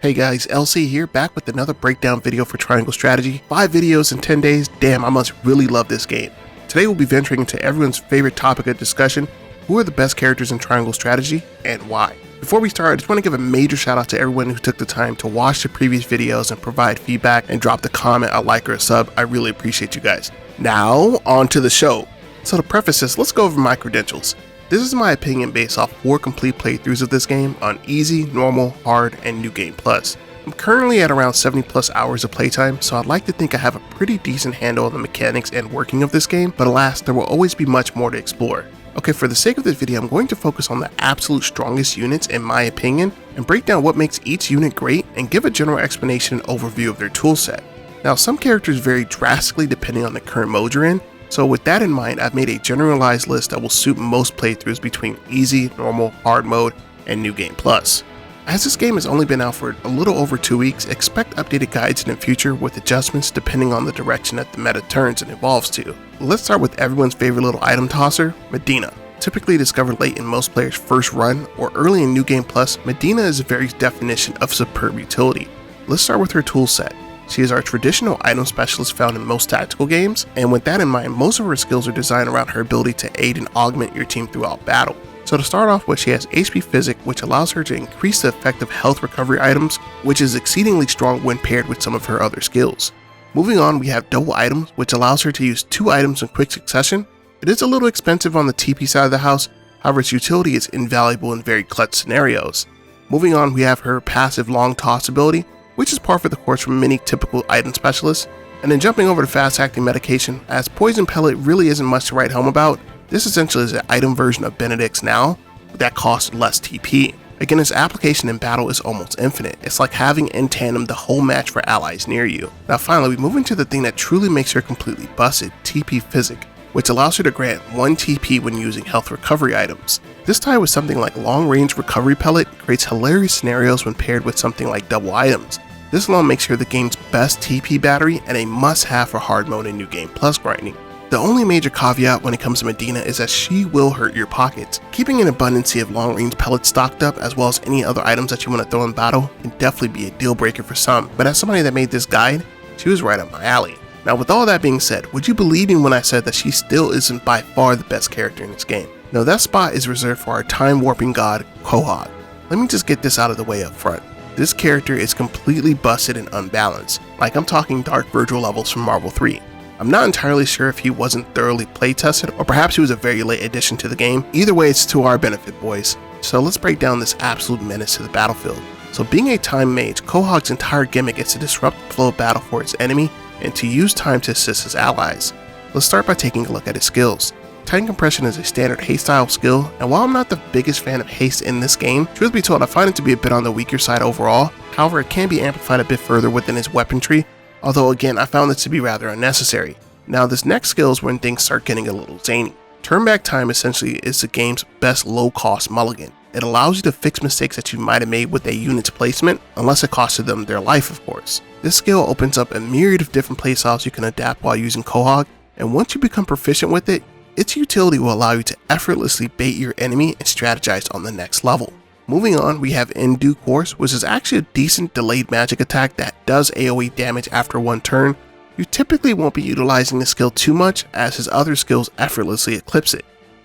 Hey guys, LC here, back with another breakdown video for Triangle Strategy. 5 videos in 10 days, damn, I must really love this game. Today we'll be venturing into everyone's favorite topic of discussion: who are the best characters in Triangle Strategy, and why? Before we start, I just want to give a major shout out to everyone who took the time to watch the previous videos and provide feedback and drop a comment, a like, or a sub. I really appreciate you guys. Now, on to the show. So to preface this, let's go over my credentials. This is my opinion based off 4 complete playthroughs of this game on easy, normal, hard, and new game plus. I'm currently at around 70 plus hours of playtime, so I'd like to think I have a pretty decent handle on the mechanics and working of this game, but alas, there will always be much more to explore. Okay, for the sake of this video, I'm going to focus on the absolute strongest units in my opinion, and break down what makes each unit great, and give a general explanation and overview of their toolset. Now, some characters vary drastically depending on the current mode you're in, so with that in mind, I've made a generalized list that will suit most playthroughs between easy, normal, hard mode, and new game plus. As this game has only been out for a little over 2 weeks, expect updated guides in the future with adjustments depending on the direction that the meta turns and evolves to. Let's start with everyone's favorite little item tosser, Medina. Typically discovered late in most players' first run or early in new game plus, Medina is the very definition of superb utility. Let's start with her toolset. She is our traditional item specialist found in most tactical games, and with that in mind, most of her skills are designed around her ability to aid and augment your team throughout battle. So to start off with, she has HP Physic, which allows her to increase the effect of health recovery items, which is exceedingly strong when paired with some of her other skills. Moving on, we have Double Items, which allows her to use 2 items in quick succession. It is a little expensive on the TP side of the house, however its utility is invaluable in very clutch scenarios. Moving on, we have her passive Long Toss ability, which is par for the course from many typical item specialists. And then jumping over to fast acting medication, as Poison Pellet really isn't much to write home about, this essentially is an item version of Benedict's now, but that costs less TP. Again, its application in battle is almost infinite. It's like having in tandem the whole match for allies near you. Now finally, we move into the thing that truly makes her completely busted, TP Physic, which allows her to grant 1 TP when using health recovery items. This tied with something like Long Range Recovery Pellet creates hilarious scenarios when paired with something like Double Items. This alone makes her the game's best TP battery and a must-have for hard mode and new game plus grinding. The only major caveat when it comes to Medina is that she will hurt your pockets. Keeping an abundance of long range pellets stocked up as well as any other items that you want to throw in battle can definitely be a deal breaker for some, but as somebody that made this guide, she was right up my alley. Now with all that being said, would you believe me when I said that she still isn't by far the best character in this game? No, that spot is reserved for our time warping god, Quahog. Let me just get this out of the way up front. This character is completely busted and unbalanced, like I'm talking Dark Virgil levels from Marvel 3. I'm not entirely sure if he wasn't thoroughly playtested or perhaps he was a very late addition to the game. Either way, it's to our benefit, boys. So let's break down this absolute menace to the battlefield. So being a time mage, Quahog's entire gimmick is to disrupt the flow of battle for its enemy and to use time to assist his allies. Let's start by taking a look at his skills. Time Compression is a standard haste style skill, and while I'm not the biggest fan of haste in this game, truth be told I find it to be a bit on the weaker side overall. However, it can be amplified a bit further within his weapon tree, although again I found this to be rather unnecessary. Now this next skill is when things start getting a little zany. Turn Back Time essentially is the game's best low cost mulligan. It allows you to fix mistakes that you might have made with a unit's placement, unless it costed them their life of course. This skill opens up a myriad of different playstyles you can adapt while using Quahog, and once you become proficient with it, its utility will allow you to effortlessly bait your enemy and strategize on the next level. Moving on, we have In Due Course, which is actually a decent delayed magic attack that does AoE damage after 1 turn. You typically won't be utilizing the skill too much as his other skills effortlessly eclipse it.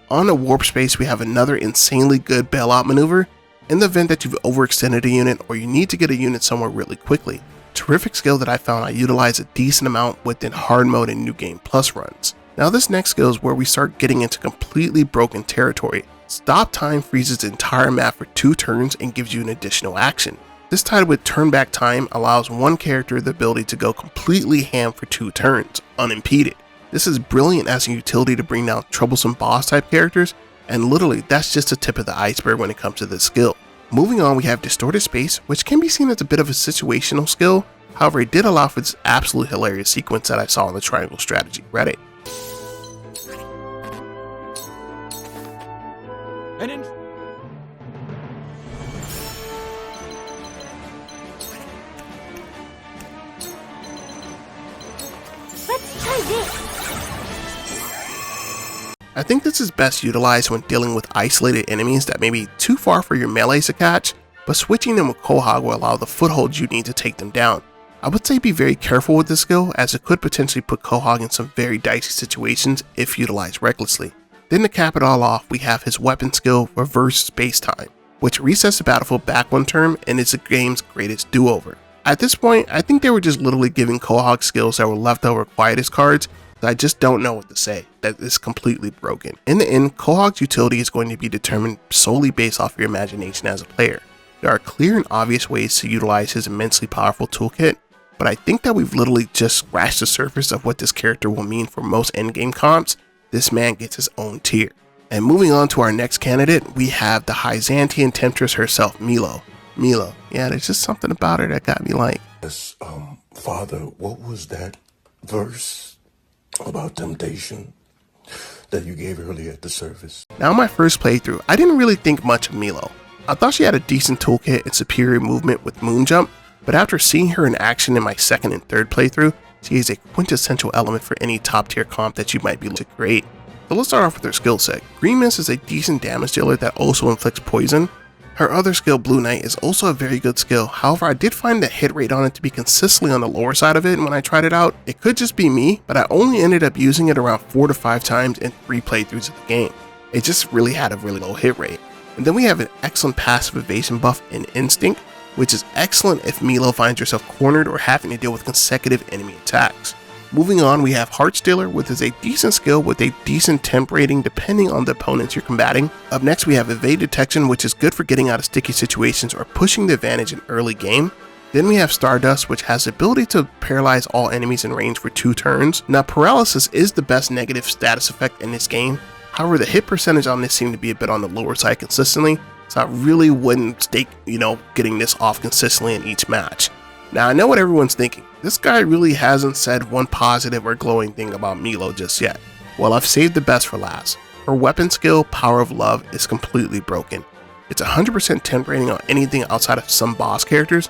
On the warp space, we have another insanely good bailout maneuver in the event that you've overextended a unit or you need to get a unit somewhere really quickly. Terrific skill that I found I utilize a decent amount within hard mode and new game plus runs. Now this next skill is where we start getting into completely broken territory. Stop Time freezes the entire map for 2 turns and gives you an additional action. This tied with Turn Back Time allows one character the ability to go completely ham for 2 turns, unimpeded. This is brilliant as a utility to bring down troublesome boss type characters, and literally that's just the tip of the iceberg when it comes to this skill. Moving on, we have Distorted Space, which can be seen as a bit of a situational skill, however it did allow for this absolute hilarious sequence that I saw on the Triangle Strategy Reddit. Let's try this. I think this is best utilized when dealing with isolated enemies that may be too far for your melees to catch, but switching them with Quahog will allow the foothold you need to take them down. I would say be very careful with this skill, as it could potentially put Quahog in some very dicey situations if utilized recklessly. Then to cap it all off, we have his weapon skill, Reverse Space Time, which resets the battlefield back one turn and is the game's greatest do-over. At this point, I think they were just literally giving Quahog skills that were left over quietest cards that I just don't know what to say, that is completely broken. In the end, Quahog's utility is going to be determined solely based off your imagination as a player. There are clear and obvious ways to utilize his immensely powerful toolkit, but I think that we've literally just scratched the surface of what this character will mean for most endgame comps. This man gets his own tier. And moving on to our next candidate, we have the Byzantine temptress herself, Milo. Milo, yeah, there's just something about her that got me like. Yes, Father, what was that verse about temptation that you gave earlier at the service? Now, my first playthrough, I didn't really think much of Milo. I thought she had a decent toolkit and superior movement with Moon Jump, but after seeing her in action in my second and third playthrough, she is a quintessential element for any top tier comp that you might be looking to create. So let's start off with her skill set. Green Mist is a decent damage dealer that also inflicts poison. Her other skill, Blue Knight, is also a very good skill. However, I did find the hit rate on it to be consistently on the lower side of it, and when I tried it out, it could just be me, but I only ended up using it around 4 to 5 times in 3 playthroughs of the game. It just really had a really low hit rate. And then we have an excellent passive evasion buff in Instinct, which is excellent if Milo finds herself cornered or having to deal with consecutive enemy attacks. Moving on, we have Heart Stealer, which is a decent skill with a decent temp rating depending on the opponents you're combating. Up next, we have Evade Detection, which is good for getting out of sticky situations or pushing the advantage in early game. Then we have Stardust, which has the ability to paralyze all enemies in range for 2 turns. Now, paralysis is the best negative status effect in this game. However, the hit percentage on this seemed to be a bit on the lower side consistently, so I really wouldn't stake, getting this off consistently in each match. Now, I know what everyone's thinking. This guy really hasn't said one positive or glowing thing about Milo just yet. Well, I've saved the best for last. Her weapon skill, Power of Love, is completely broken. It's 100% temp rating on anything outside of some boss characters,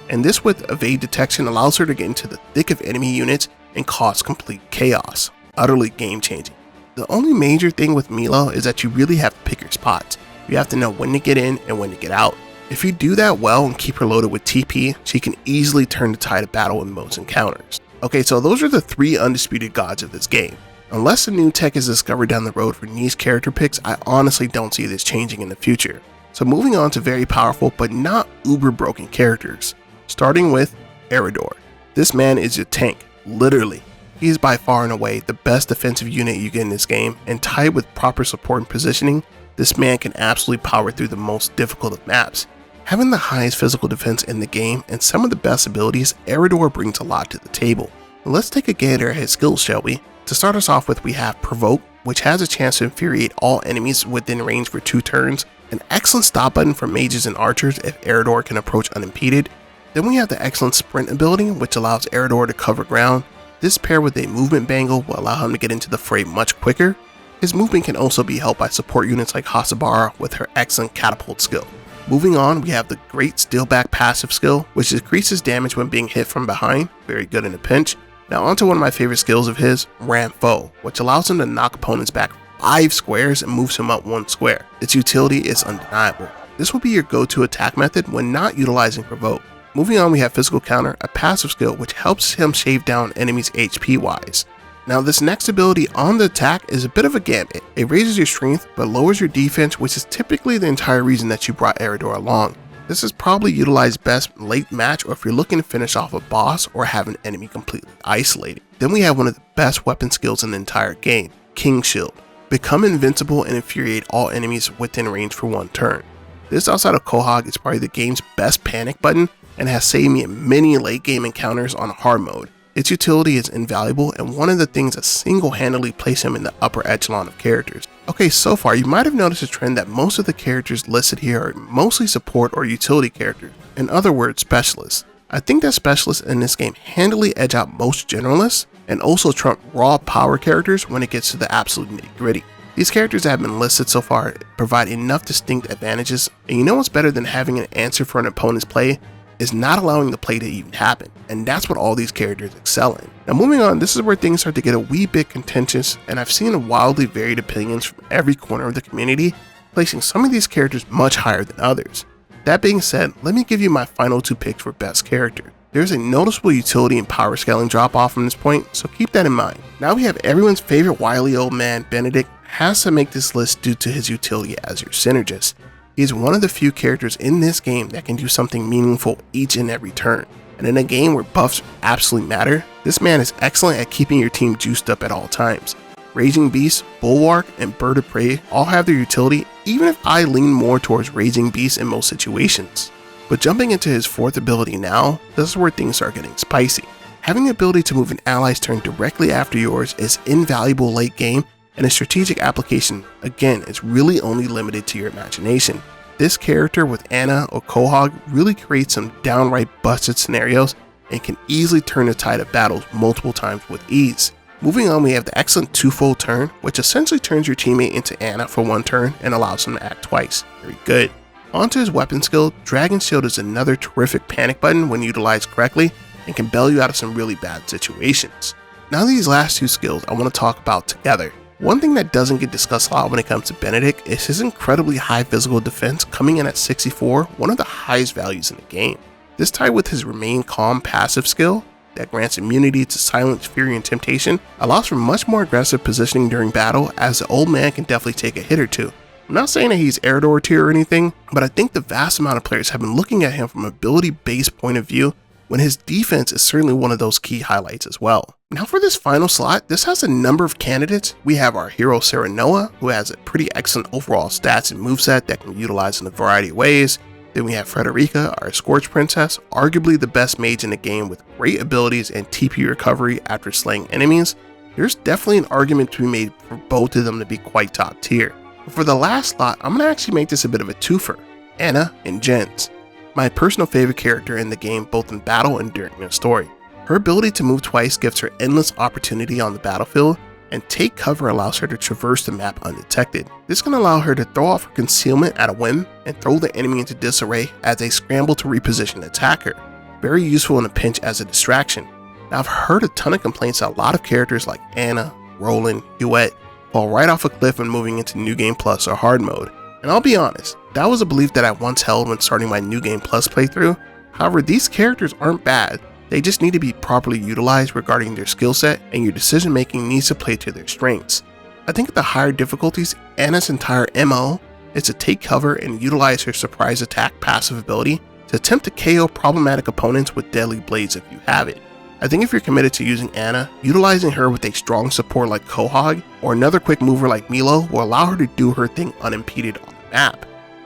and this with Evade Detection allows her to get into the thick of enemy units and cause complete chaos. Utterly game changing. The only major thing with Milo is that you really have to pick your spots. You have to know when to get in and when to get out. If you do that well and keep her loaded with TP, she can easily turn the tide of battle in most encounters. Okay, so those are the 3 undisputed gods of this game. Unless a new tech is discovered down the road for niche character picks, I honestly don't see this changing in the future. So moving on to very powerful but not uber broken characters. Starting with Eridor. This man is your tank, literally. He is by far and away the best defensive unit you get in this game, and tied with proper support and positioning, this man can absolutely power through the most difficult of maps. Having the highest physical defense in the game and some of the best abilities, Eridor brings a lot to the table. Let's take a gander at his skills, shall we? To start us off with, we have Provoke, which has a chance to infuriate all enemies within range for 2 turns, an excellent stop button for mages and archers if Eridor can approach unimpeded. Then we have the excellent Sprint ability, which allows Eridor to cover ground. This paired with a movement bangle will allow him to get into the fray much quicker. His movement can also be helped by support units like Hasabara with her excellent catapult skill. Moving on, we have the great Steelback passive skill, which decreases damage when being hit from behind, very good in a pinch. Now onto one of my favorite skills of his, Ram Foe, which allows him to knock opponents back 5 squares and moves him up 1 square. Its utility is undeniable. This will be your go-to attack method when not utilizing Provoke. Moving on, we have Physical Counter, a passive skill which helps him shave down enemies HP wise. Now this next ability on the attack is a bit of a gambit. It raises your strength but lowers your defense, which is typically the entire reason that you brought Eridor along. This is probably utilized best late match or if you're looking to finish off a boss or have an enemy completely isolated. Then we have one of the best weapon skills in the entire game, King Shield. Become invincible and infuriate all enemies within range for 1 turn. This outside of Quahog is probably the game's best panic button and has saved me in many late game encounters on hard mode. Its utility is invaluable and one of the things that single-handedly place him in the upper echelon of characters. Okay, so far you might have noticed a trend that most of the characters listed here are mostly support or utility characters. In other words, specialists. I think that specialists in this game handily edge out most generalists and also trump raw power characters when it gets to the absolute nitty-gritty. These characters that have been listed so far provide enough distinct advantages, and you know what's better than having an answer for an opponent's play is not allowing the play to even happen, and that's what all these characters excel in. Now moving on, this is where things start to get a wee bit contentious, and I've seen wildly varied opinions from every corner of the community, placing some of these characters much higher than others. That being said, let me give you my final 2 picks for best character. There's a noticeable utility and power scaling drop off from this point, so keep that in mind. Now we have everyone's favorite wily old man, Benedict, has to make this list due to his utility as your synergist. He is one of the few characters in this game that can do something meaningful each and every turn. And in a game where buffs absolutely matter, this man is excellent at keeping your team juiced up at all times. Raging Beast, Bulwark, and Bird of Prey all have their utility, even if I lean more towards Raging Beast in most situations. But jumping into his 4th ability now, this is where things start getting spicy. Having the ability to move an ally's turn directly after yours is invaluable late game, and a strategic application, again, is really only limited to your imagination. This character with Ana or Quahog really creates some downright busted scenarios and can easily turn the tide of battles multiple times with ease. Moving on, we have the excellent 2-fold turn, which essentially turns your teammate into Ana for 1 turn and allows him to act twice. Very good. Onto his weapon skill, Dragon Shield is another terrific panic button when utilized correctly and can bail you out of some really bad situations. Now these last 2 skills I want to talk about together. One thing that doesn't get discussed a lot when it comes to Benedict is his incredibly high physical defense, coming in at 64, one of the highest values in the game. This tied with his Remain Calm passive skill that grants immunity to Silence, Fury, and Temptation, allows for much more aggressive positioning during battle, as the old man can definitely take a hit or two. I'm not saying that he's Eridor tier or anything, but I think the vast amount of players have been looking at him from an ability-based point of view, when his defense is certainly one of those key highlights as well. Now for this final slot, this has a number of candidates. We have our hero Serenoa, who has a pretty excellent overall stats and moveset that can be utilized in a variety of ways. Then we have Frederica, our Scorch Princess, arguably the best mage in the game with great abilities and TP recovery after slaying enemies. There's definitely an argument to be made for both of them to be quite top tier. But for the last slot, I'm going to actually make this a bit of a twofer, Ana and Jens. My personal favorite character in the game both in battle and during the story. Her ability to move twice gives her endless opportunity on the battlefield, and take cover allows her to traverse the map undetected. This can allow her to throw off her concealment at a whim and throw the enemy into disarray as they scramble to reposition the attacker. Very useful in a pinch as a distraction. Now I've heard a ton of complaints that a lot of characters like Ana, Roland, Huet fall right off a cliff when moving into New Game Plus or Hard mode. And I'll be honest, that was a belief that I once held when starting my New Game Plus playthrough. However, these characters aren't bad, they just need to be properly utilized regarding their skill set, and your decision making needs to play to their strengths. I think at the higher difficulties, Ana's entire MO is to take cover and utilize her surprise attack passive ability to attempt to KO problematic opponents with deadly blades if you have it. I think if you're committed to using Ana, utilizing her with a strong support like Quahog or another quick mover like Milo will allow her to do her thing unimpeded on the map.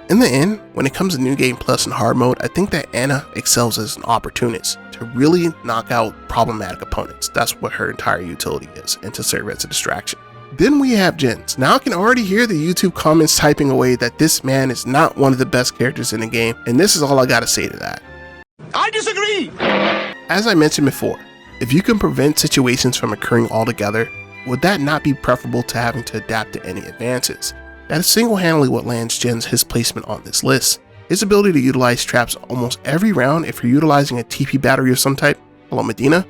In the end, when it comes to New Game Plus and Hard mode, I think that Ana excels as an opportunist to really knock out problematic opponents. That's what her entire utility is, and to serve as a distraction. Then we have Jens. Now I can already hear the YouTube comments typing away that this man is not one of the best characters in the game, and this is all I gotta say to that. I disagree! As I mentioned before, if you can prevent situations from occurring altogether, would that not be preferable to having to adapt to any advances? That is single-handedly what lands Jens his placement on this list. His ability to utilize traps almost every round if you're utilizing a TP battery of some type, hello Medina.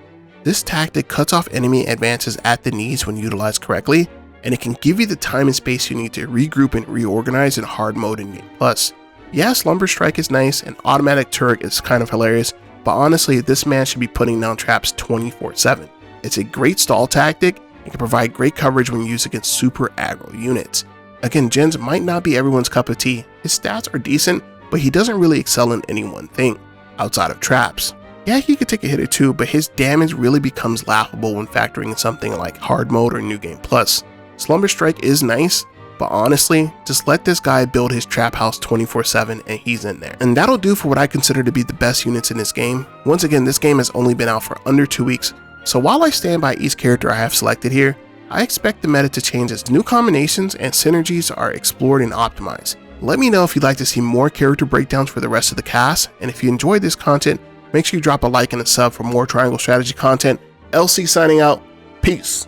This tactic cuts off enemy advances at the knees when utilized correctly, and it can give you the time and space you need to regroup and reorganize in Hard mode in Game Plus. Yeah, Slumber Strike is nice, and Automatic Turret is kind of hilarious, but honestly, this man should be putting down traps 24/7. It's a great stall tactic and can provide great coverage when used against super aggro units. Again, Jens might not be everyone's cup of tea. His stats are decent, but he doesn't really excel in any one thing, outside of traps. Yeah, he could take a hit or two, but his damage really becomes laughable when factoring in something like Hard mode or New Game Plus. Slumber Strike is nice, but honestly, just let this guy build his trap house 24/7 and he's in there. And that'll do for what I consider to be the best units in this game. Once again, this game has only been out for under 2 weeks, so while I stand by each character I have selected here, I expect the meta to change as new combinations and synergies are explored and optimized. Let me know if you'd like to see more character breakdowns for the rest of the cast, and if you enjoyed this content, make sure you drop a like and a sub for more Triangle Strategy content. LC signing out, peace.